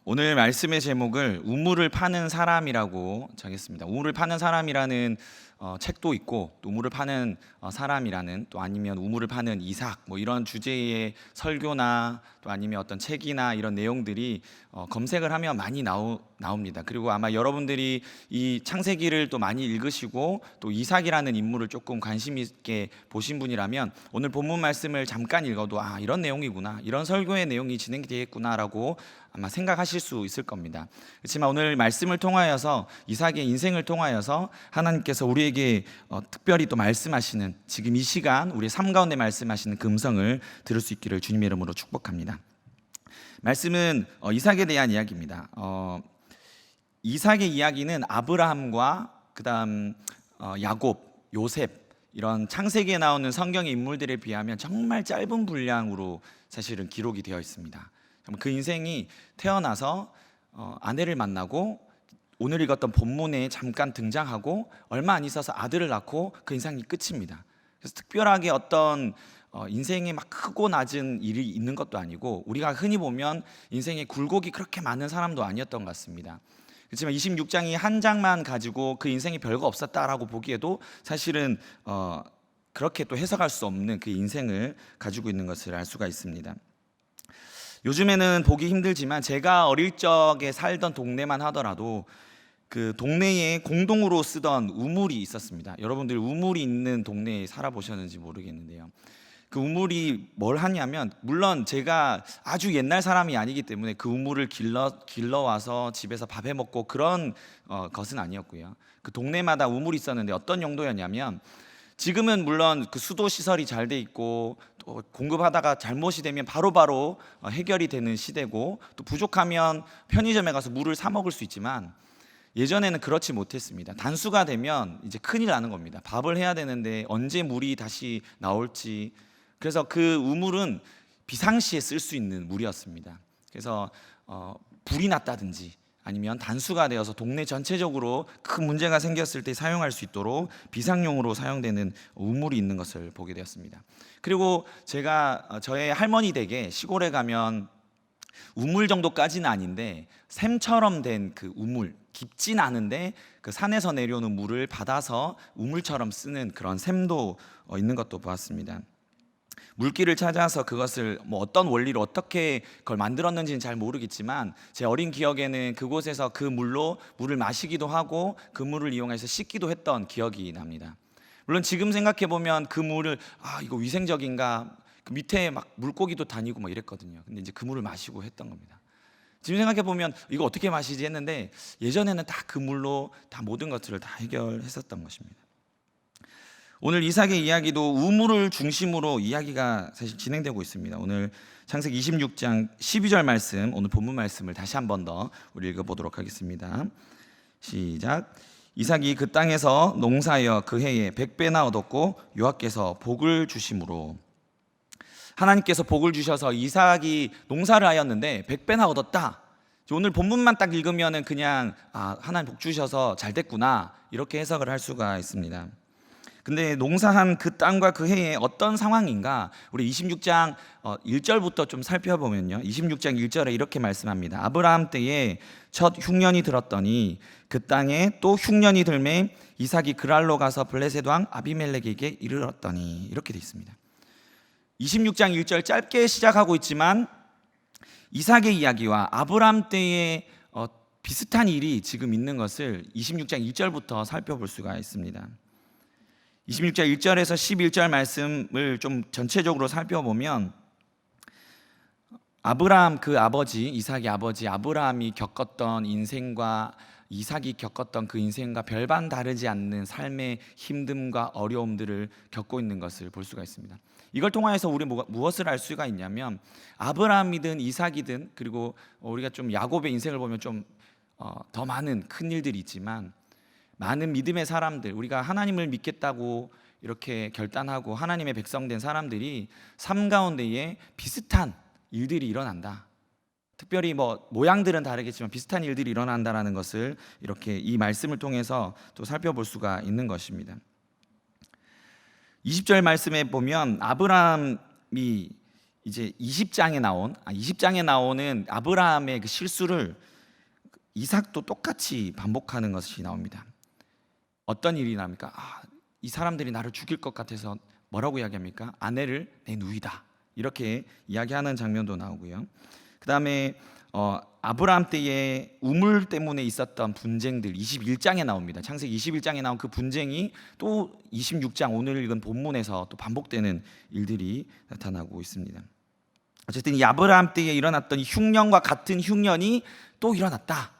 오늘 말씀의 제목을 우물을 파는 사람이라고 정했습니다. 우물을 파는 사람이라는 책도 있고, 또 우물을 파는 사람이라는, 또 아니면 우물을 파는 이삭, 뭐 이런 주제의 설교나 또 아니면 어떤 책이나 이런 내용들이 검색을 하면 많이 나옵니다. 그리고 아마 여러분들이 이 창세기를 또 많이 읽으시고 또 이삭이라는 인물을 조금 관심 있게 보신 분이라면 오늘 본문 말씀을 잠깐 읽어도 이런 내용이구나, 이런 설교의 내용이 진행이 되겠구나라고 아마 생각하실 수 있을 겁니다. 그렇지만 오늘 말씀을 통하여서, 이삭의 인생을 통하여서 하나님께서 우리에게 특별히 또 말씀하시는, 지금 이 시간 우리의 삶 가운데 말씀하시는 그 음성을 들을 수 있기를 주님의 이름으로 축복합니다. 말씀은 이삭에 대한 이야기입니다. 이삭의 이야기는 아브라함과 그다음 야곱, 요셉, 이런 창세기에 나오는 성경의 인물들에 비하면 정말 짧은 분량으로 사실은 기록이 되어 있습니다. 그 인생이 태어나서 아내를 만나고, 오늘 읽었던 본문에 잠깐 등장하고 얼마 안 있어서 아들을 낳고 그 인생이 끝입니다. 그래서 특별하게 어떤 인생에 막 크고 낮은 일이 있는 것도 아니고, 우리가 흔히 보면 인생에 굴곡이 그렇게 많은 사람도 아니었던 것 같습니다. 그렇지만 26장이 한 장만 가지고 그 인생이 별거 없었다라고 보기에도 사실은 그렇게 또 해석할 수 없는 그 인생을 가지고 있는 것을 알 수가 있습니다. 요즘에는 보기 힘들지만 제가 어릴 적에 살던 동네만 하더라도 그 동네에 공동으로 쓰던 우물이 있었습니다. 여러분들 우물이 있는 동네에 살아보셨는지 모르겠는데요, 그 우물이 뭘 하냐면, 물론 제가 아주 옛날 사람이 아니기 때문에 그 우물을 길러와서 집에서 밥 해먹고 그런 것은 아니었고요. 그 동네마다 우물이 있었는데 어떤 용도였냐면, 지금은 물론 그 수도 시설이 잘 돼 있고 또 공급하다가 잘못이 되면 바로바로 해결이 되는 시대고, 또 부족하면 편의점에 가서 물을 사 먹을 수 있지만, 예전에는 그렇지 못했습니다. 단수가 되면 이제 큰일 나는 겁니다. 밥을 해야 되는데 언제 물이 다시 나올지. 그래서 그 우물은 비상시에 쓸 수 있는 물이었습니다. 그래서 불이 났다든지 아니면 단수가 되어서 동네 전체적으로 큰 문제가 생겼을 때 사용할 수 있도록 비상용으로 사용되는 우물이 있는 것을 보게 되었습니다. 그리고 제가 저의 할머니 댁에 시골에 가면 우물 정도까지는 아닌데 샘처럼 된 그 우물, 깊진 않은데 그 산에서 내려오는 물을 받아서 우물처럼 쓰는 그런 샘도 있는 것도 보았습니다. 물기를 찾아서 그것을 어떤 원리로 어떻게 그걸 만들었는지는 잘 모르겠지만, 제 어린 기억에는 그곳에서 그 물로 물을 마시기도 하고 그 물을 이용해서 씻기도 했던 기억이 납니다. 물론 지금 생각해 보면 그 물을 이거 위생적인가, 그 밑에 막 물고기도 다니고 막 이랬거든요. 근데 이제 그 물을 마시고 했던 겁니다. 지금 생각해 보면 이거 어떻게 마시지 했는데, 예전에는 다 그 물로 다 모든 것들을 다 해결했었던 것입니다. 오늘 이삭의 이야기도 우물을 중심으로 이야기가 사실 진행되고 있습니다. 오늘 창세기 26장 12절 말씀, 오늘 본문 말씀을 다시 한 번 더 우리 읽어보도록 하겠습니다. 시작. 이삭이 그 땅에서 농사하여 그 해에 100배나 얻었고 여호와께서 복을 주심으로. 하나님께서 복을 주셔서 이삭이 농사를 하였는데 100배나 얻었다. 오늘 본문만 딱 읽으면 그냥 하나님 복 주셔서 잘 됐구나, 이렇게 해석을 할 수가 있습니다. 근데 농사한 그 땅과 그 해에 어떤 상황인가, 우리 26장 1절부터 좀 살펴보면요, 26장 1절에 이렇게 말씀합니다. 아브라함 때에 첫 흉년이 들었더니 그 땅에 또 흉년이 들매 이삭이 그랄로 가서 블레셋 왕 아비멜렉에게 이르렀더니, 이렇게 되어 있습니다. 26장 1절 짧게 시작하고 있지만 이삭의 이야기와 아브라함 때의 비슷한 일이 지금 있는 것을 26장 1절부터 살펴볼 수가 있습니다. 26장 1절에서 11절 말씀을 좀 전체적으로 살펴보면, 아브라함 그 아버지, 이삭의 아버지 아브라함이 겪었던 인생과 이삭이 겪었던 그 인생과 별반 다르지 않는 삶의 힘듦과 어려움들을 겪고 있는 것을 볼 수가 있습니다. 이걸 통하여서 우리 무엇을 알 수가 있냐면, 아브라함이든 이삭이든, 그리고 우리가 좀 야곱의 인생을 보면 좀 더 많은 큰 일들이 있지만, 많은 믿음의 사람들, 우리가 하나님을 믿겠다고 이렇게 결단하고 하나님의 백성 된 사람들이 삶 가운데에 비슷한 일들이 일어난다. 특별히 모양들은 다르겠지만 비슷한 일들이 일어난다라는 것을 이렇게 이 말씀을 통해서 또 살펴볼 수가 있는 것입니다. 20절 말씀에 보면 아브라함이 이제 20장에 나오는 아브라함의 그 실수를 이삭도 똑같이 반복하는 것이 나옵니다. 어떤 일이 나옵니까? 이 사람들이 나를 죽일 것 같아서 뭐라고 이야기합니까? 아내를 내 누이다, 이렇게 이야기하는 장면도 나오고요. 그 다음에 아브라함 때에 우물 때문에 있었던 분쟁들 21장에 나옵니다. 창세기 21장에 나온 그 분쟁이 또 26장 오늘 읽은 본문에서 또 반복되는 일들이 나타나고 있습니다. 어쨌든 이 아브라함 때에 일어났던 흉년과 같은 흉년이 또 일어났다.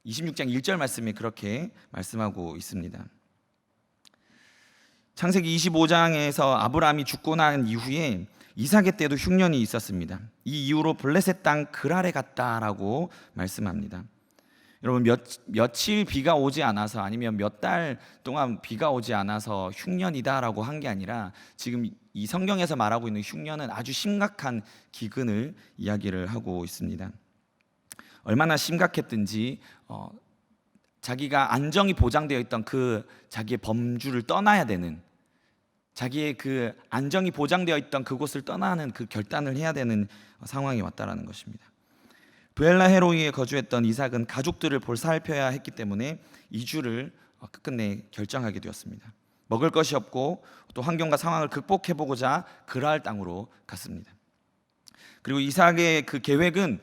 26장 1절 말씀에 그렇게 말씀하고 있습니다. 창세기 25장에서 아브라함이 죽고 난 이후에 이삭의 때도 흉년이 있었습니다. 이 이후로 블레셋 땅 그랄에 갔다라고 말씀합니다. 여러분, 며칠 비가 오지 않아서, 아니면 몇 달 동안 비가 오지 않아서 흉년이다라고 한 게 아니라, 지금 이 성경에서 말하고 있는 흉년은 아주 심각한 기근을 이야기를 하고 있습니다. 얼마나 심각했든지 자기가 안정이 보장되어 있던 그 자기의 범주를 떠나야 되는, 자기의 그 안정이 보장되어 있던 그곳을 떠나는 그 결단을 해야 되는 상황이 왔다라는 것입니다. 브엘라 헤로이에 거주했던 이삭은 가족들을 보살펴야 했기 때문에 이주를 끝끝내 결정하게 되었습니다. 먹을 것이 없고 또 환경과 상황을 극복해보고자 그랄 땅으로 갔습니다. 그리고 이삭의 그 계획은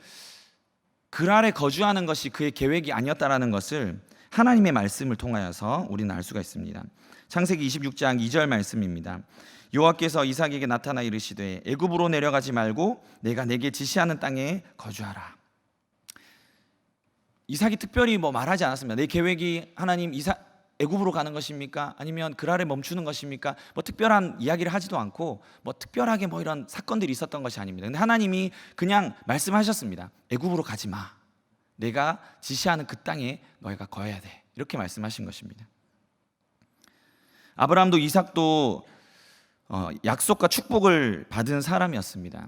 그랄에 거주하는 것이 그의 계획이 아니었다라는 것을 하나님의 말씀을 통하여서 우리는 알 수가 있습니다. 창세기 26장 2절 말씀입니다. 여호와께서 이삭에게 나타나 이르시되 애굽으로 내려가지 말고 내가 내게 지시하는 땅에 거주하라. 이삭이 특별히 말하지 않았습니다. 내 계획이 하나님 애굽으로 가는 것입니까? 아니면 그랄에 멈추는 것입니까? 특별한 이야기를 하지도 않고 특별하게 이런 사건들이 있었던 것이 아닙니다. 근데 하나님이 그냥 말씀하셨습니다. 애굽으로 가지 마. 내가 지시하는 그 땅에 너희가 거해야 돼. 이렇게 말씀하신 것입니다. 아브라함도 이삭도 약속과 축복을 받은 사람이었습니다.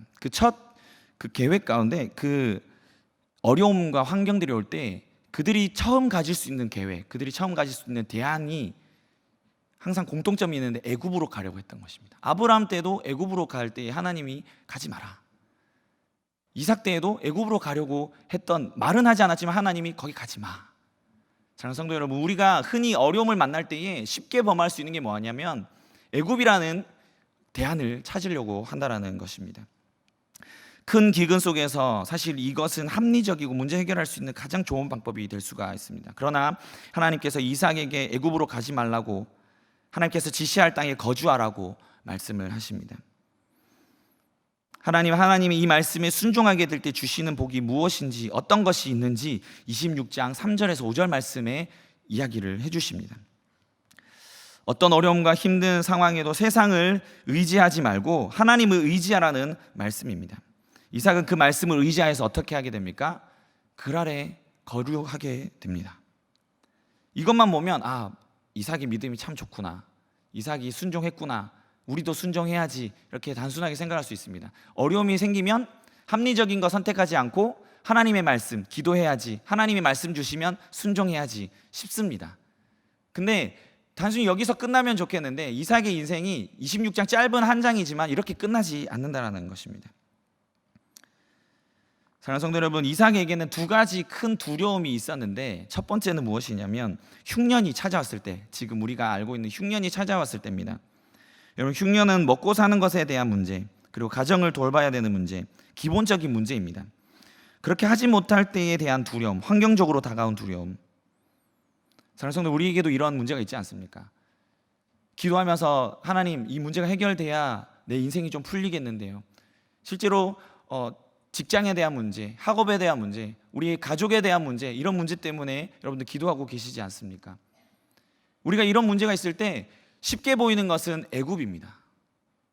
그 계획 가운데 그 어려움과 환경들이 올 때 그들이 처음 가질 수 있는 계획, 그들이 처음 가질 수 있는 대안이 항상 공통점이 있는데 애굽으로 가려고 했던 것입니다. 아브라함 때도 애굽으로 갈 때 하나님이 가지 마라. 이삭 때에도 애굽으로 가려고 했던, 말은 하지 않았지만 하나님이 거기 가지 마. 사랑하는 성도 여러분, 우리가 흔히 어려움을 만날 때에 쉽게 범할 수 있는 게 뭐냐면 애굽이라는 대안을 찾으려고 한다라는 것입니다. 큰 기근 속에서 사실 이것은 합리적이고 문제 해결할 수 있는 가장 좋은 방법이 될 수가 있습니다. 그러나 하나님께서 이삭에게 애굽으로 가지 말라고, 하나님께서 지시할 땅에 거주하라고 말씀을 하십니다. 하나님이 이 말씀에 순종하게 될 때 주시는 복이 무엇인지, 어떤 것이 있는지 26장 3절에서 5절 말씀에 이야기를 해주십니다. 어떤 어려움과 힘든 상황에도 세상을 의지하지 말고 하나님을 의지하라는 말씀입니다. 이삭은 그 말씀을 의지하여서 어떻게 하게 됩니까? 그랄에 거류하게 됩니다. 이것만 보면 이삭의 믿음이 참 좋구나, 이삭이 순종했구나, 우리도 순종해야지, 이렇게 단순하게 생각할 수 있습니다. 어려움이 생기면 합리적인 거 선택하지 않고 하나님의 말씀, 기도해야지, 하나님이 말씀 주시면 순종해야지 싶습니다. 근데 단순히 여기서 끝나면 좋겠는데 이삭의 인생이 26장 짧은 한 장이지만 이렇게 끝나지 않는다는 것입니다. 사랑하는 성도 여러분, 이삭에게는 두 가지 큰 두려움이 있었는데 첫 번째는 무엇이냐면 흉년이 찾아왔을 때, 지금 우리가 알고 있는 흉년이 찾아왔을 때입니다. 여러분, 흉년은 먹고 사는 것에 대한 문제, 그리고 가정을 돌봐야 되는 문제, 기본적인 문제입니다. 그렇게 하지 못할 때에 대한 두려움, 환경적으로 다가온 두려움. 사랑하는 성도, 우리에게도 이런 문제가 있지 않습니까? 기도하면서 하나님, 이 문제가 해결돼야 내 인생이 좀 풀리겠는데요. 실제로 직장에 대한 문제, 학업에 대한 문제, 우리 가족에 대한 문제, 이런 문제 때문에 여러분들 기도하고 계시지 않습니까? 우리가 이런 문제가 있을 때 쉽게 보이는 것은 애굽입니다.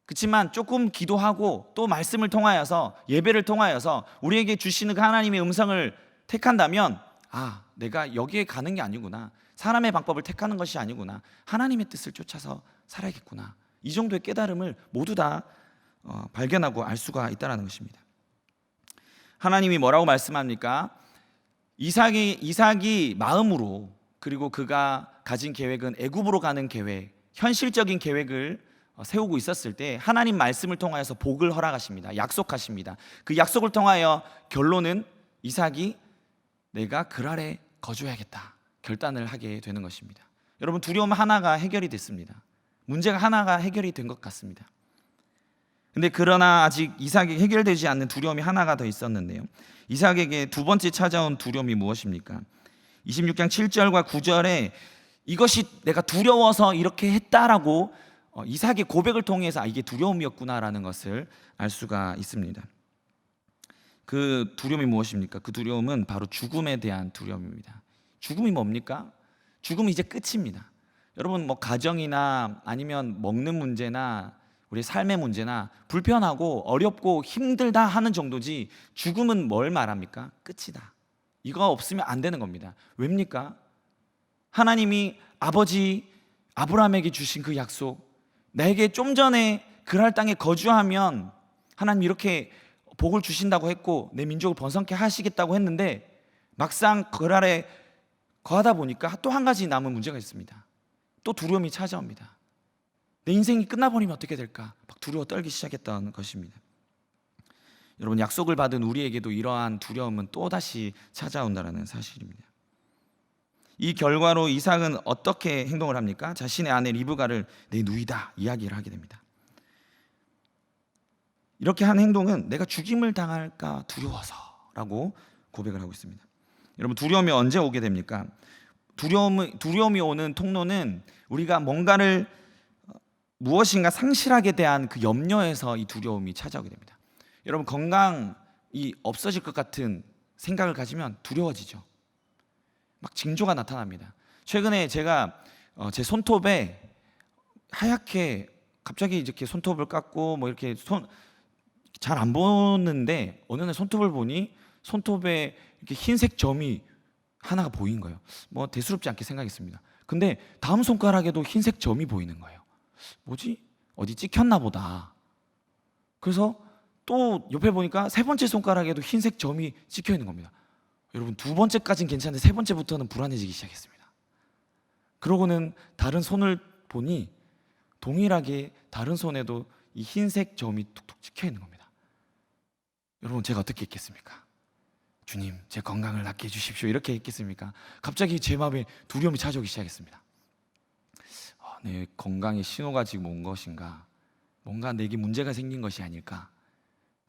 그렇지만 조금 기도하고 또 말씀을 통하여서, 예배를 통하여서 우리에게 주시는 그 하나님의 음성을 택한다면 내가 여기에 가는 게 아니구나, 사람의 방법을 택하는 것이 아니구나, 하나님의 뜻을 쫓아서 살아야겠구나, 이 정도의 깨달음을 모두 다 발견하고 알 수가 있다는 것입니다. 하나님이 뭐라고 말씀합니까? 이삭이 마음으로, 그리고 그가 가진 계획은 애굽으로 가는 계획, 현실적인 계획을 세우고 있었을 때 하나님 말씀을 통하여서 복을 허락하십니다. 약속하십니다. 그 약속을 통하여 결론은 이삭이 내가 그랄에 거주해야겠다 결단을 하게 되는 것입니다. 여러분, 두려움 하나가 해결이 됐습니다. 문제가 하나가 해결이 된 것 같습니다. 근데 그러나 아직 이삭에게 해결되지 않는 두려움이 하나가 더 있었는데요. 이삭에게 두 번째 찾아온 두려움이 무엇입니까? 26장 7절과 9절에 이것이 내가 두려워서 이렇게 했다라고 이삭의 고백을 통해서 이게 두려움이었구나라는 것을 알 수가 있습니다. 그 두려움이 무엇입니까? 그 두려움은 바로 죽음에 대한 두려움입니다. 죽음이 뭡니까? 죽음이 이제 끝입니다. 여러분, 뭐 가정이나 아니면 먹는 문제나 우리 삶의 문제나 불편하고 어렵고 힘들다 하는 정도지, 죽음은 뭘 말합니까? 끝이다. 이거 없으면 안 되는 겁니다. 왜입니까? 하나님이 아버지 아브라함에게 주신 그 약속, 나에게 좀 전에 그랄 땅에 거주하면 하나님 이렇게 복을 주신다고 했고 내 민족을 번성케 하시겠다고 했는데, 막상 그랄에 거하다 보니까 또 한 가지 남은 문제가 있습니다. 또 두려움이 찾아옵니다. 내 인생이 끝나버리면 어떻게 될까? 막 두려워 떨기 시작했던 것입니다. 여러분, 약속을 받은 우리에게도 이러한 두려움은 또다시 찾아온다는 사실입니다. 이 결과로 이삭은 어떻게 행동을 합니까? 자신의 아내 리브가를 내 누이다 이야기를 하게 됩니다. 이렇게 한 행동은 내가 죽임을 당할까 두려워서라고 고백을 하고 있습니다. 여러분, 두려움이 언제 오게 됩니까? 두려움이 오는 통로는 우리가 뭔가를 무엇인가 상실하게 대한 그 염려에서 이 두려움이 찾아오게 됩니다. 여러분, 건강이 없어질 것 같은 생각을 가지면 두려워지죠. 막 징조가 나타납니다. 최근에 제가 제 손톱에 하얗게 갑자기 이렇게 손톱을 깎고 뭐 이렇게 잘 안 보는데 어느 날 손톱을 보니 손톱에 이렇게 흰색 점이 하나가 보인 거예요. 뭐 대수롭지 않게 생각했습니다. 근데 다음 손가락에도 흰색 점이 보이는 거예요. 뭐지? 어디 찍혔나 보다. 그래서 또 옆에 보니까 세 번째 손가락에도 흰색 점이 찍혀 있는 겁니다. 여러분, 두 번째까지는 괜찮은데 세 번째부터는 불안해지기 시작했습니다. 그러고는 다른 손을 보니 동일하게 다른 손에도 이 흰색 점이 툭툭 찍혀 있는 겁니다. 여러분, 제가 어떻게 했겠습니까? 주님, 제 건강을 낫게 해주십시오 이렇게 했겠습니까? 갑자기 제 마음에 두려움이 찾아오기 시작했습니다. 내 건강의 신호가 지금 온 것인가? 뭔가 내게 문제가 생긴 것이 아닐까?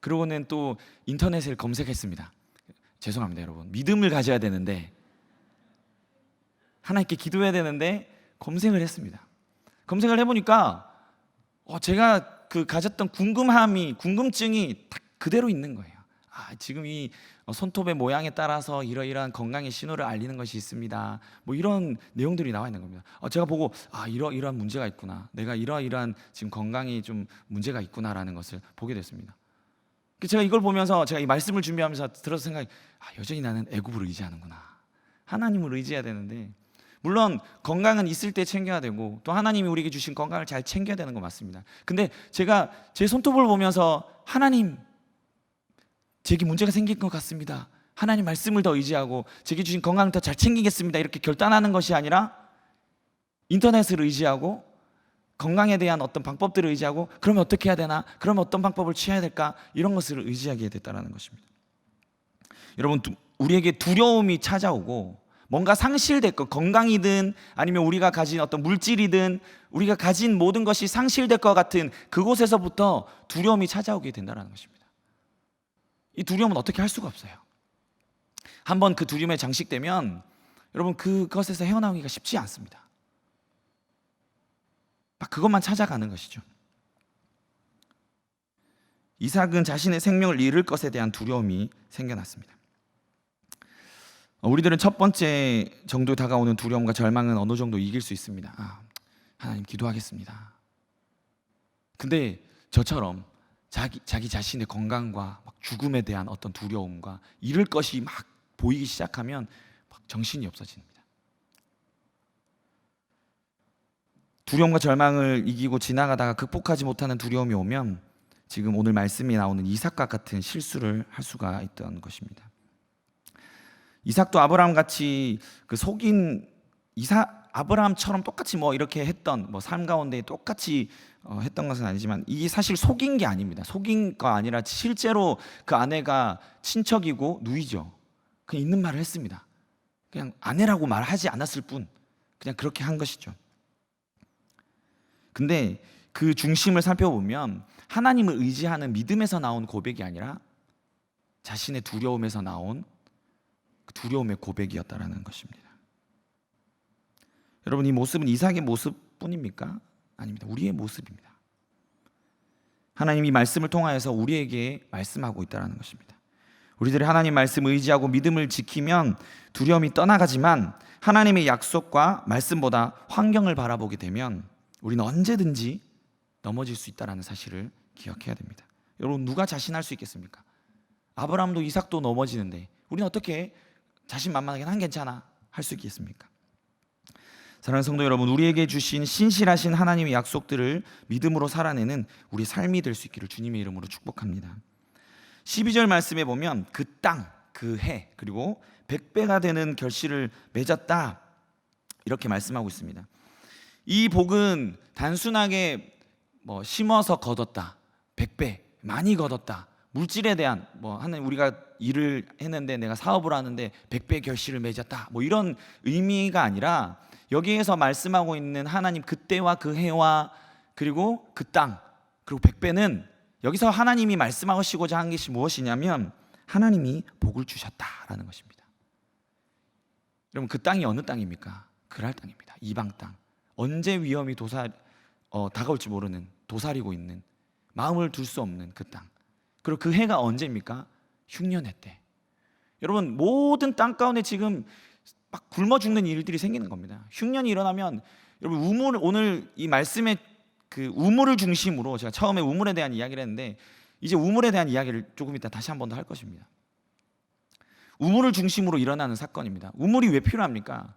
그러고는 또 인터넷을 검색했습니다. 죄송합니다, 여러분. 믿음을 가져야 되는데, 하나님께 기도해야 되는데 검색을 했습니다. 검색을 해보니까 제가 가졌던 궁금증이 딱 그대로 있는 거예요. 지금 이 손톱의 모양에 따라서 이러이러한 건강의 신호를 알리는 것이 있습니다. 뭐 이런 내용들이 나와 있는 겁니다. 제가 보고 이러이러한 문제가 있구나. 내가 이러이러한 지금 건강이 좀 문제가 있구나라는 것을 보게 됐습니다. 제가 이걸 보면서 제가 이 말씀을 준비하면서 들어서 생각이, 여전히 나는 애굽을 의지하는구나. 하나님을 의지해야 되는데, 물론 건강은 있을 때 챙겨야 되고 또 하나님이 우리에게 주신 건강을 잘 챙겨야 되는 거 맞습니다. 근데 제가 제 손톱을 보면서 하나님, 제게 문제가 생긴 것 같습니다. 하나님 말씀을 더 의지하고 제게 주신 건강을 더 잘 챙기겠습니다. 이렇게 결단하는 것이 아니라 인터넷을 의지하고 건강에 대한 어떤 방법들을 의지하고 그러면 어떻게 해야 되나? 그러면 어떤 방법을 취해야 될까? 이런 것을 의지하게 됐다는 것입니다. 여러분, 우리에게 두려움이 찾아오고 뭔가 상실될 것, 건강이든 아니면 우리가 가진 어떤 물질이든 우리가 가진 모든 것이 상실될 것 같은 그곳에서부터 두려움이 찾아오게 된다는 것입니다. 이 두려움은 어떻게 할 수가 없어요. 한번 그 두려움에 장식되면 여러분, 그것에서 헤어나오기가 쉽지 않습니다. 막 그것만 찾아가는 것이죠. 이삭은 자신의 생명을 잃을 것에 대한 두려움이 생겨났습니다. 우리들은 첫 번째 정도에 다가오는 두려움과 절망은 어느 정도 이길 수 있습니다. 하나님 기도하겠습니다. 근데 저처럼 자기 자신의 건강과 막 죽음에 대한 어떤 두려움과 잃을 것이 막 보이기 시작하면 막 정신이 없어집니다. 두려움과 절망을 이기고 지나가다가 극복하지 못하는 두려움이 오면 지금 오늘 말씀이 나오는 이삭과 같은 실수를 할 수가 있던 것입니다. 이삭도 아브라함 같이 속인 아브라함처럼 똑같이 뭐 이렇게 했던 뭐 삶 가운데 똑같이 했던 것은 아니지만 이게 사실 속인 게 아닙니다. 속인 거 아니라 실제로 그 아내가 친척이고 누이죠. 그냥 있는 말을 했습니다. 그냥 아내라고 말하지 않았을 뿐 그냥 그렇게 한 것이죠. 근데 그 중심을 살펴보면 하나님을 의지하는 믿음에서 나온 고백이 아니라 자신의 두려움에서 나온 그 두려움의 고백이었다라는 것입니다. 여러분, 이 모습은 이삭의 모습뿐입니까? 아닙니다. 우리의 모습입니다. 하나님이 말씀을 통하여서 우리에게 말씀하고 있다는 것입니다. 우리들이 하나님 말씀을 의지하고 믿음을 지키면 두려움이 떠나가지만 하나님의 약속과 말씀보다 환경을 바라보게 되면 우리는 언제든지 넘어질 수 있다는 사실을 기억해야 됩니다. 여러분, 누가 자신할 수 있겠습니까? 아브라함도 이삭도 넘어지는데 우리는 어떻게 자신만만하게 난 괜찮아 할 수 있겠습니까? 사랑하는 성도 여러분, 우리에게 주신 신실하신 하나님의 약속들을 믿음으로 살아내는 우리 삶이 될 수 있기를 주님의 이름으로 축복합니다. 12절 말씀에 보면 그 땅, 그 해, 그리고 100배가 되는 결실을 맺었다 이렇게 말씀하고 있습니다. 이 복은 단순하게 뭐 심어서 거뒀다, 100배 많이 거뒀다, 물질에 대한 뭐 하나님 우리가 일을 했는데 내가 사업을 하는데 100배 결실을 맺었다 뭐 이런 의미가 아니라 여기에서 말씀하고 있는 하나님 그 때와 그 해와 그리고 그 땅 그리고 100배는 여기서 하나님이 말씀하시고자 한 것이 무엇이냐면 하나님이 복을 주셨다라는 것입니다. 여러분, 그 땅이 어느 땅입니까? 그랄 땅입니다. 이방 땅. 언제 위험이 다가올지 모르는 도사리고 있는 마음을 둘 수 없는 그 땅. 그리고 그 해가 언제입니까? 흉년의 때. 여러분, 모든 땅 가운데 지금 막 굶어 죽는 일들이 생기는 겁니다. 흉년이 일어나면 여러분 오늘 이 말씀의 그 우물을 중심으로 제가 처음에 우물에 대한 이야기를 했는데 이제 우물에 대한 이야기를 조금 이따 다시 한 번 더 할 것입니다. 우물을 중심으로 일어나는 사건입니다. 우물이 왜 필요합니까?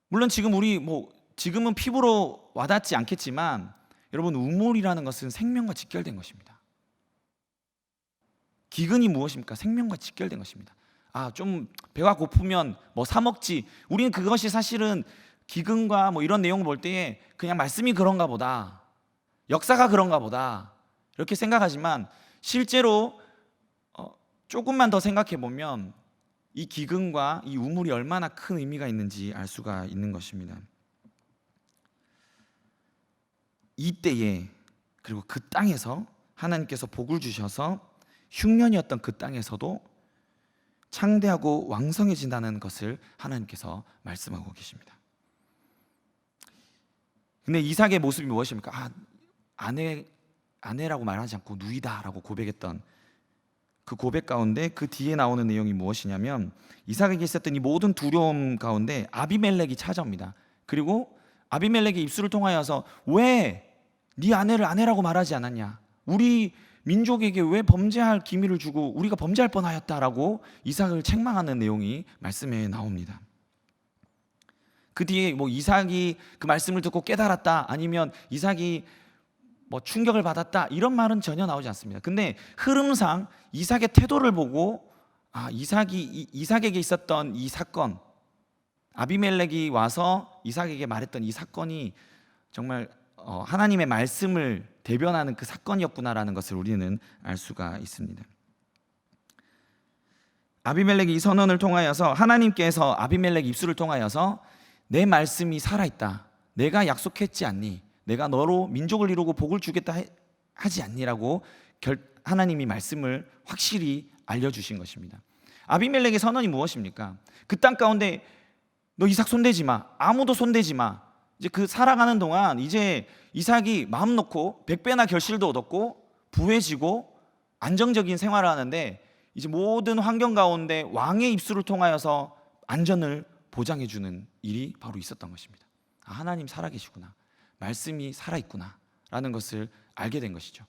물론 지금은 피부로 와닿지 않겠지만 여러분, 우물이라는 것은 생명과 직결된 것입니다. 기근이 무엇입니까? 생명과 직결된 것입니다. 좀 배가 고프면 뭐 사 먹지. 우리는 그것이 사실은 기근과 뭐 이런 내용을 볼 때에 그냥 말씀이 그런가 보다, 역사가 그런가 보다 이렇게 생각하지만 실제로 조금만 더 생각해 보면 이 기근과 이 우물이 얼마나 큰 의미가 있는지 알 수가 있는 것입니다. 이때에 그리고 그 땅에서 하나님께서 복을 주셔서 흉년이었던 그 땅에서도 창대하고 왕성해진다는 것을 하나님께서 말씀하고 계십니다. 근데 이삭의 모습이 무엇입니까? 아내라고 말하지 않고 누이다라고 고백했던 그 고백 가운데 그 뒤에 나오는 내용이 무엇이냐면 이삭에게 있었던 이 모든 두려움 가운데 아비멜렉이 찾아옵니다. 그리고 아비멜렉의 입술을 통하여서 왜 네 아내를 아내라고 말하지 않았냐? 우리 민족에게 왜 범죄할 기미를 주고 우리가 범죄할 뻔하였다라고 이삭을 책망하는 내용이 말씀에 나옵니다. 그 뒤에 뭐 이삭이 그 말씀을 듣고 깨달았다, 아니면 이삭이 뭐 충격을 받았다, 이런 말은 전혀 나오지 않습니다. 근데 흐름상 이삭의 태도를 보고 이삭에게 있었던 이 사건, 아비멜렉이 와서 이삭에게 말했던 이 사건이 정말 하나님의 말씀을 대변하는 그 사건이었구나라는 것을 우리는 알 수가 있습니다. 아비멜렉이 이 선언을 통하여서 하나님께서 아비멜렉 입술을 통하여서 내 말씀이 살아있다, 내가 약속했지 않니, 내가 너로 민족을 이루고 복을 주겠다 하지 않니라고 하나님이 말씀을 확실히 알려주신 것입니다. 아비멜렉의 선언이 무엇입니까? 그 땅 가운데 너 이삭 손대지 마, 아무도 손대지 마. 이제 그 살아가는 동안 이제 이삭이 마음 놓고 100배나 결실도 얻었고 부해지고 안정적인 생활을 하는데 이제 모든 환경 가운데 왕의 입술을 통하여서 안전을 보장해 주는 일이 바로 있었던 것입니다. 하나님 살아계시구나, 말씀이 살아있구나 라는 것을 알게 된 것이죠.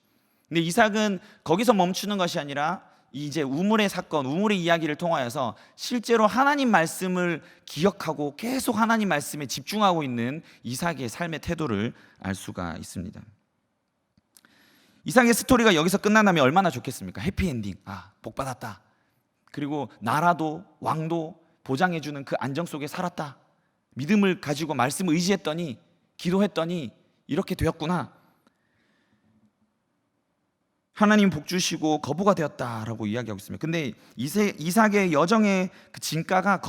근데 이삭은 거기서 멈추는 것이 아니라 이제 우물의 사건, 우물의 이야기를 통하여서 실제로 하나님 말씀을 기억하고 계속 하나님 말씀에 집중하고 있는 이삭의 삶의 태도를 알 수가 있습니다. 이삭의 스토리가 여기서 끝난다면 얼마나 좋겠습니까? 해피엔딩, 복 받았다, 그리고 나라도 왕도 보장해주는 그 안정 속에 살았다, 믿음을 가지고 말씀을 의지했더니, 기도했더니 이렇게 되었구나. 하나님 복 주시고 거부가 되었다라고 이야기하고 있습니다. 근데 이삭의 여정의 그 진가가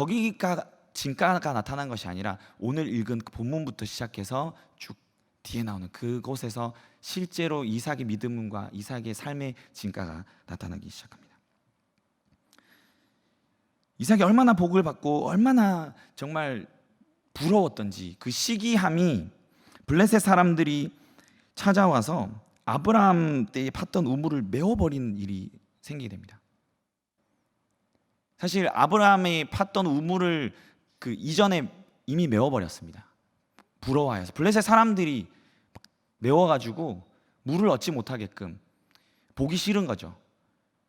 나타난 것이 아니라 오늘 읽은 그 본문부터 시작해서 쭉 뒤에 나오는 그곳에서 실제로 이삭의 믿음과 이삭의 삶의 진가가 나타나기 시작합니다. 이삭이 얼마나 복을 받고 얼마나 정말 부러웠던지, 그 시기함이 블레셋 사람들이 찾아와서 아브라함 때에 팠던 우물을 메워버리는 일이 생기게 됩니다. 사실 아브라함이 팠던 우물을 그 이전에 이미 메워버렸습니다. 부러워해서 블레셋 사람들이 메워가지고 물을 얻지 못하게끔, 보기 싫은 거죠.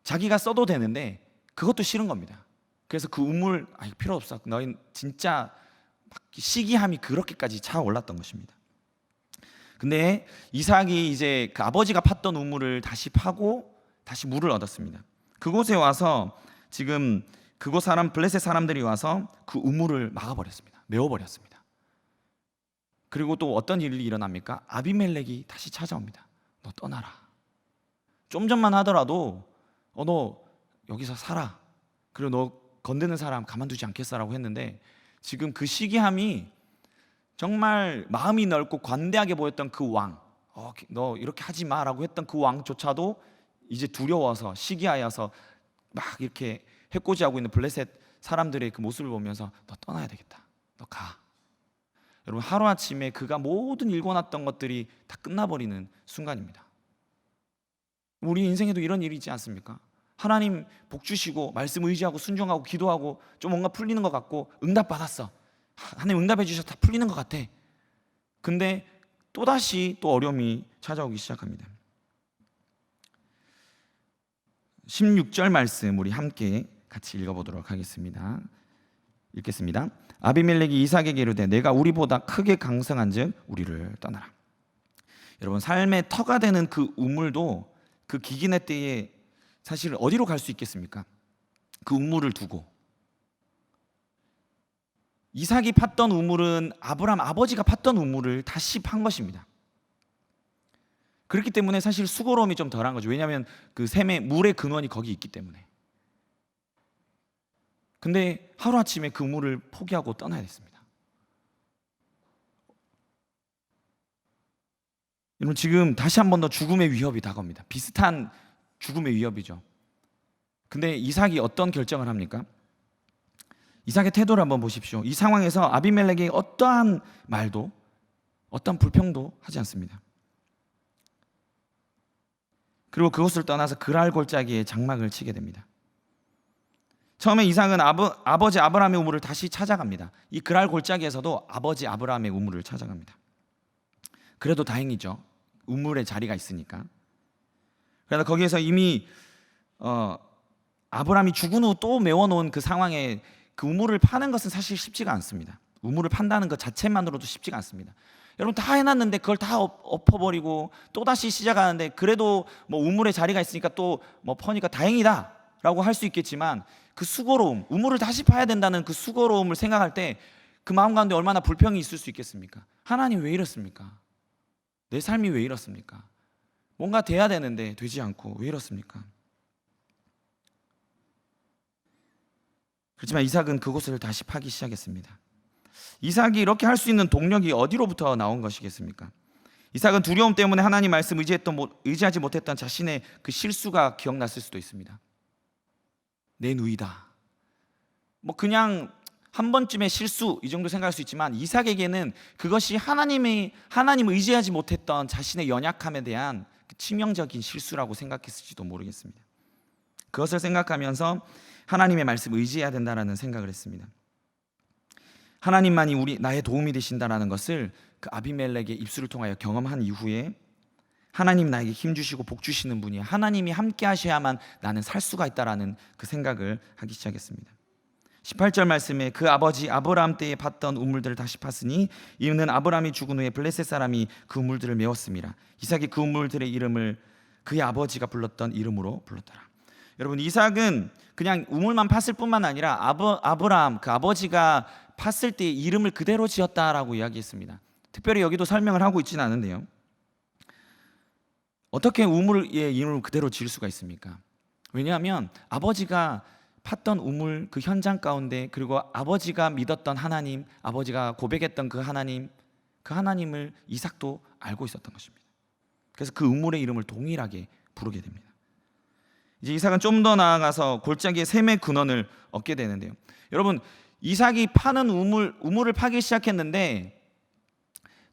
자기가 써도 되는데 그것도 싫은 겁니다. 그래서 그 우물 필요 없어, 너희 진짜 시기함이 그렇게까지 차올랐던 것입니다. 근데 이삭이 이제 그 아버지가 팠던 우물을 다시 파고 다시 물을 얻었습니다. 그곳에 와서 지금 그곳 블레셋 사람들이 와서 그 우물을 막아버렸습니다. 메워버렸습니다. 그리고 또 어떤 일이 일어납니까? 아비멜렉이 다시 찾아옵니다. 너 떠나라. 좀 전만 하더라도 너 여기서 살아. 그리고 너 건드는 사람 가만두지 않겠어라고 했는데, 지금 그 시기함이 정말 마음이 넓고 관대하게 보였던 그 왕, 너 이렇게 하지 마라고 했던 그 왕조차도 이제 두려워서 시기하여서 막 이렇게 해코지하고 있는 블레셋 사람들의 그 모습을 보면서 너 떠나야 되겠다. 너 가. 여러분, 하루아침에 그가 모든 일궈놨던 것들이 다 끝나버리는 순간입니다. 우리 인생에도 이런 일이 있지 않습니까? 하나님 복 주시고 말씀 의지하고 순종하고 기도하고 좀 뭔가 풀리는 것 같고 응답받았어. 하나님 응답해 주셔서 다 풀리는 것 같아. 근데 또다시 또 어려움이 찾아오기 시작합니다. 16절 말씀 우리 함께 같이 읽어보도록 하겠습니다. 읽겠습니다. 아비멜렉이 이삭에게 이르되 내가 우리보다 크게 강성한즉 우리를 떠나라. 여러분, 삶의 터가 되는 그 우물도 그 기근의 때에 사실 어디로 갈 수 있겠습니까? 그 우물을 두고. 이삭이 팠던 우물은 아브라함 아버지가 팠던 우물을 다시 판 것입니다. 그렇기 때문에 사실 수고로움이 좀 덜한 거죠. 왜냐하면 그 샘의 물의 근원이 거기 있기 때문에. 근데 하루아침에 그 우물을 포기하고 떠나야 됐습니다. 여러분, 지금 다시 한 번 더 죽음의 위협이 다가옵니다. 비슷한 죽음의 위협이죠. 근데 이삭이 어떤 결정을 합니까? 이삭의 태도를 한번 보십시오. 이 상황에서 아비멜렉이 어떠한 말도 어떠한 불평도 하지 않습니다. 그리고 그곳을 떠나서 그랄 골짜기에 장막을 치게 됩니다. 처음에 이삭은 아버지 아브라함의 우물을 다시 찾아갑니다. 이 그랄 골짜기에서도 아버지 아브라함의 우물을 찾아갑니다. 그래도 다행이죠. 우물에 자리가 있으니까. 그래서 거기에서 이미 아브라함이 죽은 후 또 메워놓은 그 상황에 그 우물을 파는 것은 사실 쉽지가 않습니다. 우물을 판다는 것 자체만으로도 쉽지가 않습니다. 여러분, 다 해놨는데 그걸 다 엎어버리고 또다시 시작하는데, 그래도 뭐 우물에 자리가 있으니까 또 뭐 퍼니까 다행이다 라고 할 수 있겠지만, 그 수고로움, 우물을 다시 파야 된다는 그 수고로움을 생각할 때 그 마음 가운데 얼마나 불평이 있을 수 있겠습니까? 하나님 왜 이렇습니까? 내 삶이 왜 이렇습니까? 뭔가 돼야 되는데 되지 않고 왜 이렇습니까? 그렇지만 이삭은 그곳을 다시 파기 시작했습니다. 이삭이 이렇게 할 수 있는 동력이 어디로부터 나온 것이겠습니까? 이삭은 두려움 때문에 하나님 말씀 의지하지 못했던 자신의 그 실수가 기억났을 수도 있습니다. 내 누이다. 뭐 그냥 한 번쯤의 실수 이 정도 생각할 수 있지만, 이삭에게는 그것이 하나님을 의지하지 못했던 자신의 연약함에 대한 치명적인 실수라고 생각했을지도 모르겠습니다. 그것을 생각하면서 하나님의 말씀 의지해야 된다는 생각을 했습니다. 하나님만이 나의 도움이 되신다는 것을 그 아비멜렉의 입술을 통하여 경험한 이후에, 하나님 나에게 힘 주시고 복 주시는 분이 하나님이 함께 하셔야만 나는 살 수가 있다라는 그 생각을 하기 시작했습니다. 18절 말씀에 그 아버지 아브라함 때에 팠던 우물들을 다시 팠으니 이는 아브라함이 죽은 후에 블레셋 사람이 그 우물들을 메웠습니다. 이삭이 그 우물들의 이름을 그의 아버지가 불렀던 이름으로 불렀더라. 여러분, 이삭은 그냥 우물만 팠을 뿐만 아니라 아브라함 그 아버지가 팠을 때 이름을 그대로 지었다라고 이야기했습니다. 특별히 여기도 설명을 하고 있지는 않은데요. 어떻게 우물의 이름을 그대로 지을 수가 있습니까? 왜냐하면 아버지가 팠던 우물 그 현장 가운데, 그리고 아버지가 믿었던 하나님, 아버지가 고백했던 그 하나님을 이삭도 알고 있었던 것입니다. 그래서 그 우물의 이름을 동일하게 부르게 됩니다. 이제 이삭은 좀 더 나아가서 골짜기의 샘의 근원을 얻게 되는데요. 여러분, 이삭이 파는 우물을 파기 시작했는데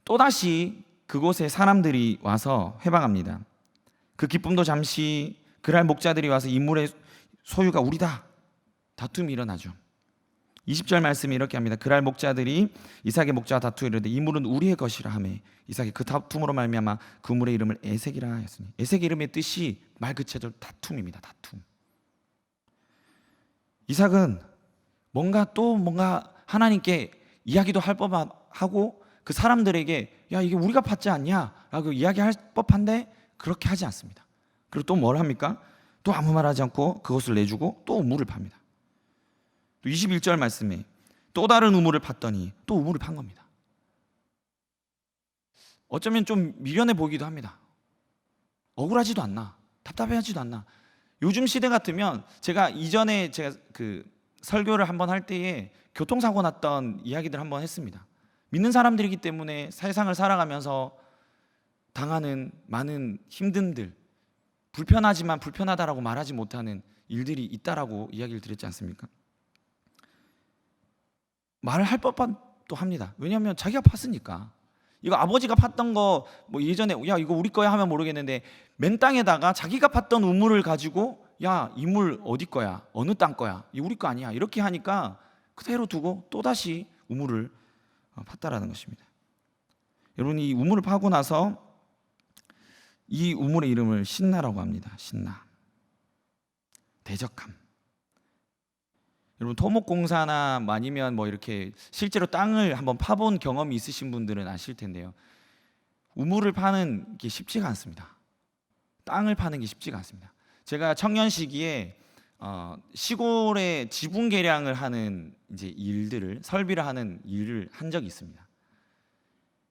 또다시 그곳에 사람들이 와서 회방합니다. 그 기쁨도 잠시, 그랄 목자들이 와서 이 물의 소유가 우리다, 다툼이 일어나죠. 20절 말씀이 이렇게 합니다. 그랄 목자들이 이삭의 목자와 다투어 이르되 이 물은 우리의 것이라 하매 이삭이 그 다툼으로 말미암아 그 물의 이름을 에색이라 하였으니, 에색 이름의 뜻이 말 그대로 다툼입니다. 다툼. 이삭은 뭔가 하나님께 이야기도 할 법하고 그 사람들에게 야, 이게 우리가 팠지 않냐 라고 이야기할 법한데 그렇게 하지 않습니다. 그리고 또 뭘 합니까? 또 아무 말 하지 않고 그것을 내주고 또 우물을 팝니다. 또 21절 말씀에 또 다른 우물을 팠더니 또 우물을 판 겁니다. 어쩌면 좀 미련해 보이기도 합니다. 억울하지도 않나, 답답해하지도 않나. 요즘 시대 같으면 제가 이전에 그 설교를 한번 할 때에 교통사고 났던 이야기들 한번 했습니다. 믿는 사람들이기 때문에 세상을 살아가면서 당하는 많은 힘듦들, 불편하지만 불편하다라고 말하지 못하는 일들이 있다라고 이야기를 드렸지 않습니까? 말을 할 법도 합니다. 왜냐하면 자기가 팠으니까. 이거 아버지가 팠던 거 뭐 예전에 야 이거 우리 거야 하면 모르겠는데 맨 땅에다가 자기가 팠던 우물을 가지고 야 이 물 어디 거야? 어느 땅 거야? 이 우리 거 아니야? 이렇게 하니까 그대로 두고 또다시 우물을 팠다라는 것입니다. 여러분, 이 우물을 파고 나서 이 우물의 이름을 신나라고 합니다. 신나. 대적함. 여러분, 토목공사나 아니면 뭐 이렇게 실제로 땅을 한번 파본 경험이 있으신 분들은 아실 텐데요. 우물을 파는 게 쉽지가 않습니다. 땅을 파는 게 쉽지가 않습니다. 제가 청년 시기에 시골에 지붕 개량을 하는 이제 일들을 설비를 하는 일을 한 적이 있습니다.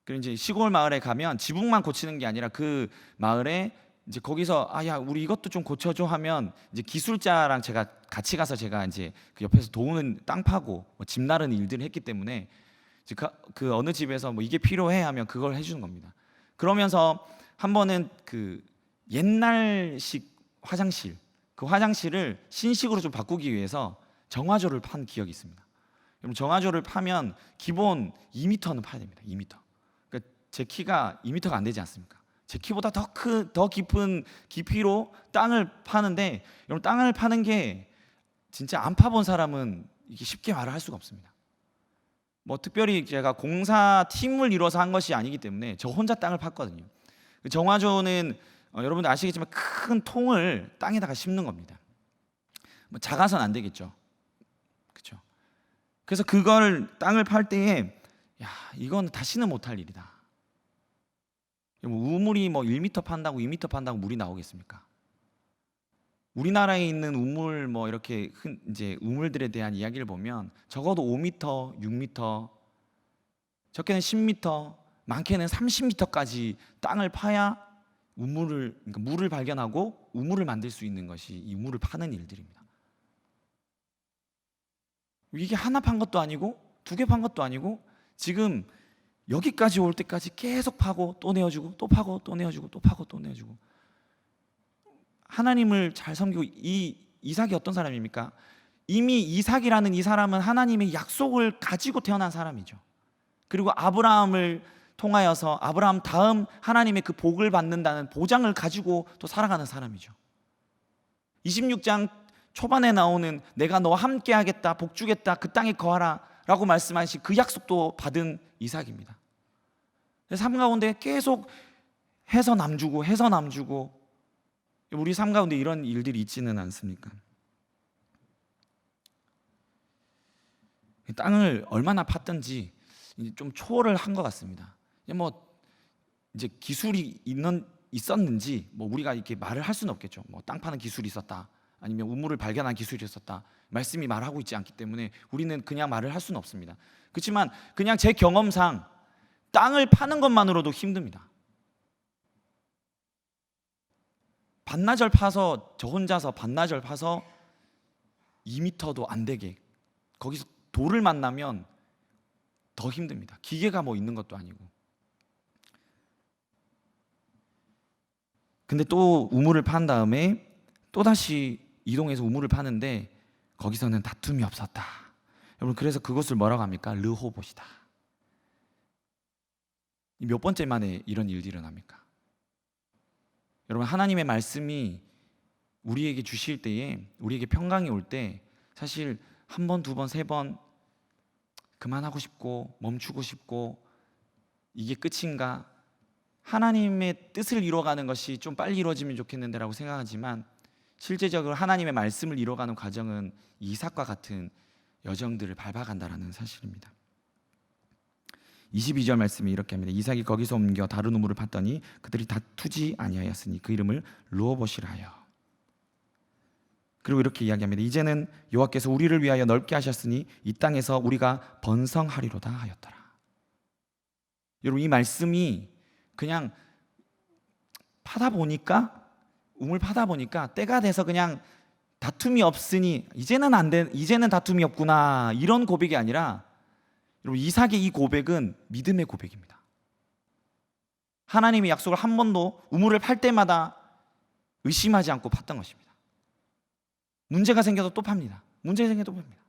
그리고 이제 시골 마을에 가면 지붕만 고치는 게 아니라 그 마을에 이제 거기서 야 우리 이것도 좀 고쳐줘 하면 이제 기술자랑 제가 같이 가서 제가 이제 그 옆에서 도우는 땅 파고 집 나르는 일들을 했기 때문에 이제 그 어느 집에서 뭐 이게 필요해 하면 그걸 해주는 겁니다. 그러면서 한 번은 그 옛날식 화장실, 그 화장실을 신식으로 좀 바꾸기 위해서 정화조를 판 기억이 있습니다. 여러분, 정화조를 파면 기본 2m는 파야 됩니다. 2m. 그러니까 제 키가 2m가 안 되지 않습니까? 제 키보다 더 깊은 깊이로 땅을 파는데, 여러분, 땅을 파는 게 진짜 안 파본 사람은 이게 쉽게 말을 할 수가 없습니다. 뭐 특별히 제가 공사 팀을 이뤄서 한 것이 아니기 때문에 저 혼자 땅을 팠거든요. 그 정화조는 여러분들 아시겠지만 큰 통을 땅에다가 심는 겁니다. 뭐 작아서는 안 되겠죠. 그렇죠? 그래서 그걸 땅을 팔 때에 야 이건 다시는 못할 일이다. 우물이 뭐 1m 판다고 2m 판다고 물이 나오겠습니까? 우리나라에 있는 우물 뭐 이렇게 이제 우물들에 대한 이야기를 보면 적어도 5m, 6m, 적게는 10m, 많게는 30m까지 땅을 파야 그러니까 물을 발견하고 우물을 만들 수 있는 것이 이 우물을 파는 일들입니다. 이게 하나 판 것도 아니고 두 개 판 것도 아니고 지금 여기까지 올 때까지 계속 파고 또 내어주고 또 파고 또 내어주고 또 파고 또 내어주고, 하나님을 잘 섬기고. 이 이삭이 어떤 사람입니까? 이미 이삭이라는 이 사람은 하나님의 약속을 가지고 태어난 사람이죠. 그리고 아브라함을 통하여서 아브라함 다음 하나님의 그 복을 받는다는 보장을 가지고 또 살아가는 사람이죠. 26장 초반에 나오는 내가 너와 함께 하겠다, 복 주겠다, 그 땅에 거하라 라고 말씀하신 그 약속도 받은 이삭입니다. 삶 가운데 계속 해서 남 주고 해서 남 주고, 우리 삶 가운데 이런 일들이 있지는 않습니까? 땅을 얼마나 팠든지 좀 초월을 한 것 같습니다. 뭐 이제 기술이 있었는지 뭐 우리가 이렇게 말을 할 수는 없겠죠. 뭐 땅 파는 기술이 있었다, 아니면 우물을 발견한 기술이 있었다, 말씀이 말하고 있지 않기 때문에 우리는 그냥 말을 할 수는 없습니다. 그렇지만 그냥 제 경험상 땅을 파는 것만으로도 힘듭니다. 반나절 파서, 저 혼자서 반나절 파서 2m도 안 되게 거기서 돌을 만나면 더 힘듭니다. 기계가 뭐 있는 것도 아니고. 근데 또 우물을 판 다음에 또다시 이동해서 우물을 파는데 거기서는 다툼이 없었다. 여러분, 그래서 그것을 뭐라고 합니까? 르호봇이다. 몇 번째 만에 이런 일들이 일어납니까? 여러분, 하나님의 말씀이 우리에게 주실 때에, 우리에게 평강이 올 때 사실 한 번, 두 번, 세 번 그만하고 싶고 멈추고 싶고 이게 끝인가? 하나님의 뜻을 이뤄가는 것이 좀 빨리 이루어지면 좋겠는데 라고 생각하지만 실제적으로 하나님의 말씀을 이뤄가는 과정은 이삭과 같은 여정들을 밟아간다라는 사실입니다. 22절 말씀이 이렇게 합니다. 이삭이 거기서 옮겨 다른 우물을 팠더니 그들이 다투지 아니하였으니 그 이름을 르호봇이라 하여. 그리고 이렇게 이야기합니다. 이제는 여호와께서 우리를 위하여 넓게 하셨으니 이 땅에서 우리가 번성하리로다 하였더라. 여러분, 이 말씀이 그냥 파다 보니까, 우물 파다 보니까 때가 돼서 그냥 다툼이 없으니 이제는 안 돼, 이제는 다툼이 없구나, 이런 고백이 아니라, 여러분, 이삭의 이 고백은 믿음의 고백입니다. 하나님의 약속을 한 번도 우물을 팔 때마다 의심하지 않고 팠던 것입니다. 문제가 생겨도 또 팝니다. 문제가 생겨도 또 팝니다.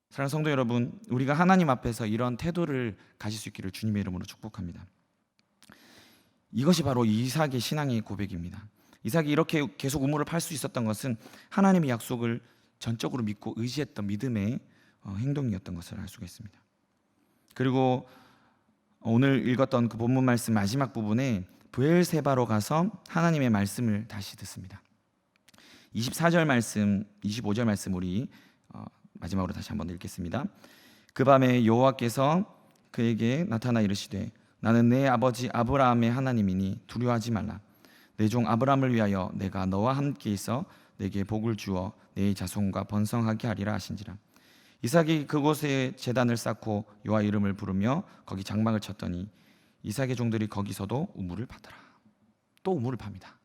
사랑하는 성도 여러분, 우리가 하나님 앞에서 이런 태도를 가질 수 있기를 주님의 이름으로 축복합니다. 이것이 바로 이삭의 신앙의 고백입니다. 이삭이 이렇게 계속 우물을 팔 수 있었던 것은 하나님의 약속을 전적으로 믿고 의지했던 믿음의 행동이었던 것을 알 수가 있습니다. 그리고 오늘 읽었던 그 본문 말씀 마지막 부분에 브엘세바로 가서 하나님의 말씀을 다시 듣습니다. 24절 말씀, 25절 말씀 우리 마지막으로 다시 한번 읽겠습니다. 그 밤에 여호와께서 그에게 나타나 이르시되 나는 내 아버지 아브라함의 하나님이니 두려워하지 말라. 내 종 아브라함을 위하여 내가 너와 함께 있어 내게 복을 주어 내 자손과 번성하게 하리라 하신지라. 이삭이 그곳에 제단을 쌓고 여호와 이름을 부르며 거기 장막을 쳤더니 이삭의 종들이 거기서도 우물을 파더라. 또 우물을 팝니다.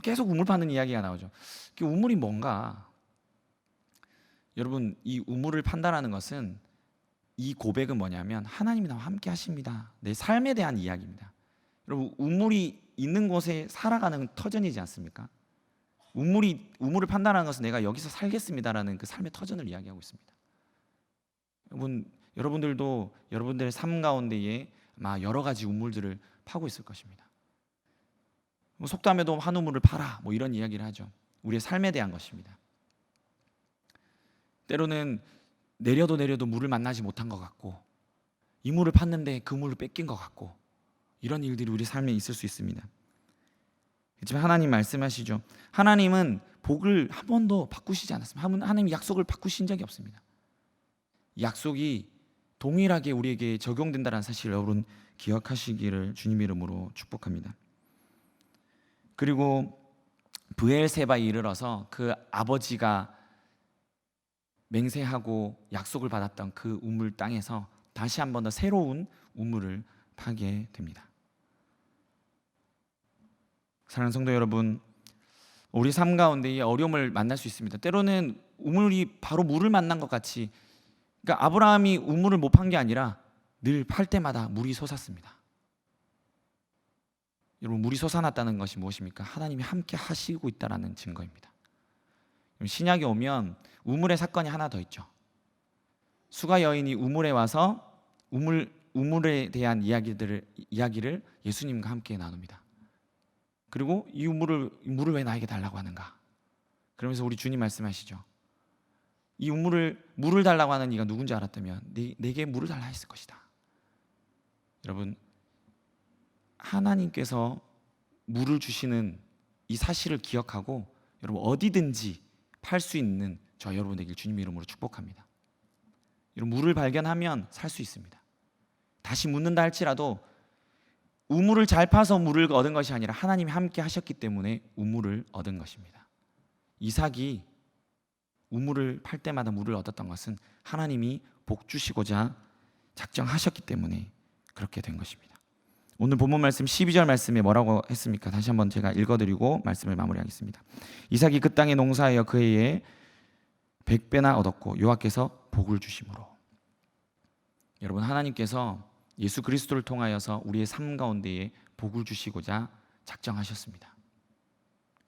계속 우물 파는 이야기가 나오죠. 그 우물이 뭔가? 여러분, 이 우물을 판다라는 것은, 이 고백은 뭐냐면 하나님이 나와 함께 하십니다. 내 삶에 대한 이야기입니다. 여러분, 우물이 있는 곳에 살아가는 터전이지 않습니까? 우물을 판다라는 것은 내가 여기서 살겠습니다라는 그 삶의 터전을 이야기하고 있습니다. 여러분들도 여러분들의 삶 가운데에 아마 여러 가지 우물들을 파고 있을 것입니다. 속담에도 한 우물을 파라, 뭐 이런 이야기를 하죠. 우리의 삶에 대한 것입니다. 때로는 내려도 물을 만나지 못한 것 같고, 이 물을 팠는데 그 물을 뺏긴 것 같고, 이런 일들이 우리 삶에 있을 수 있습니다. 그렇지만 하나님 말씀하시죠. 하나님은 복을 한 번도 바꾸시지 않았습니다. 하나님 약속을 바꾸신 적이 없습니다. 약속이 동일하게 우리에게 적용된다는 사실을 여러분 기억하시기를 주님의 이름으로 축복합니다. 그리고 브엘세바에 이르러서 그 아버지가 맹세하고 약속을 받았던 그 우물 땅에서 다시 한 번 더 새로운 우물을 파게 됩니다. 사랑하는 성도 여러분, 우리 삶 가운데 이 어려움을 만날 수 있습니다. 때로는 우물이 바로 물을 만난 것 같이, 그러니까 아브라함이 우물을 못 판 게 아니라 늘 팔 때마다 물이 솟았습니다. 여러분, 물이 솟아났다는 것이 무엇입니까? 하나님이 함께 하시고 있다는 증거입니다. 신약에 오면 우물의 사건이 하나 더 있죠. 수가 여인이 우물에 와서 우물에 대한 이야기를 예수님과 함께 나눕니다. 그리고 이 물을 왜 나에게 달라고 하는가? 그러면서 우리 주님 말씀하시죠. 이 물을 달라고 하는 이가 누군지 알았다면 내게 물을 달라 했을 것이다. 여러분, 하나님께서 물을 주시는 이 사실을 기억하고 여러분 어디든지 팔 수 있는 저 여러분 되길 주님의 이름으로 축복합니다. 여러분, 물을 발견하면 살 수 있습니다. 다시 묻는다 할지라도 우물을 잘 파서 물을 얻은 것이 아니라 하나님이 함께 하셨기 때문에 우물을 얻은 것입니다. 이삭이 우물을 팔 때마다 물을 얻었던 것은 하나님이 복 주시고자 작정하셨기 때문에 그렇게 된 것입니다. 오늘 본문 말씀 12절 말씀에 뭐라고 했습니까? 다시 한번 제가 읽어드리고 말씀을 마무리하겠습니다. 이삭이 그 땅에 농사하여 그 해에 100배나 얻었고 여호와께서 복을 주심으로. 여러분, 하나님께서 예수 그리스도를 통하여서 우리의 삶 가운데에 복을 주시고자 작정하셨습니다.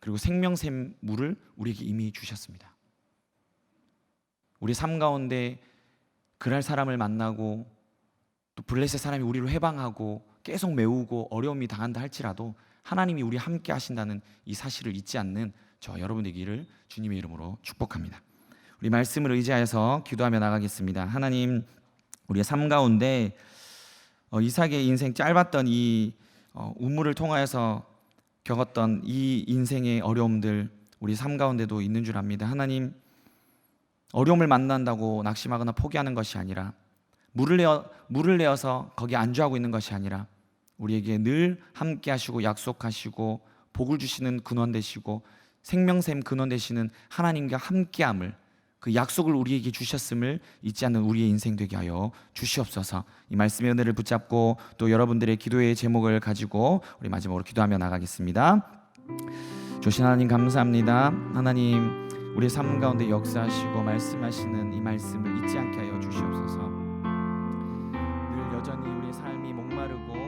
그리고 생명샘 물을 우리에게 이미 주셨습니다. 우리 삶 가운데 그랄 사람을 만나고 또 블레셋 사람이 우리를 해방하고 계속 메우고 어려움이 당한다 할지라도 하나님이 우리 함께 하신다는 이 사실을 잊지 않는 저 여러분 되기를 주님의 이름으로 축복합니다. 우리 말씀을 의지하여서 기도하며 나가겠습니다. 하나님, 우리의 삶 가운데 이삭의 인생 짧았던 이 우물을 통하여서 겪었던 이 인생의 어려움들 우리 삶 가운데도 있는 줄 압니다. 하나님, 어려움을 만난다고 낙심하거나 포기하는 것이 아니라 물을 내어서 거기에 안주하고 있는 것이 아니라 우리에게 늘 함께 하시고 약속하시고 복을 주시는 근원 되시고 생명샘 근원 되시는 하나님과 함께함을, 그 약속을 우리에게 주셨음을 잊지 않는 우리의 인생 되게 하여 주시옵소서. 이 말씀의 은혜를 붙잡고 또 여러분들의 기도의 제목을 가지고 우리 마지막으로 기도하며 나가겠습니다. 주신 하나님 감사합니다. 하나님, 우리의 삶 가운데 역사하시고 말씀하시는 이 말씀을 잊지 않게 하여 주시옵소서. 늘 여전히 우리의 삶이 목마르고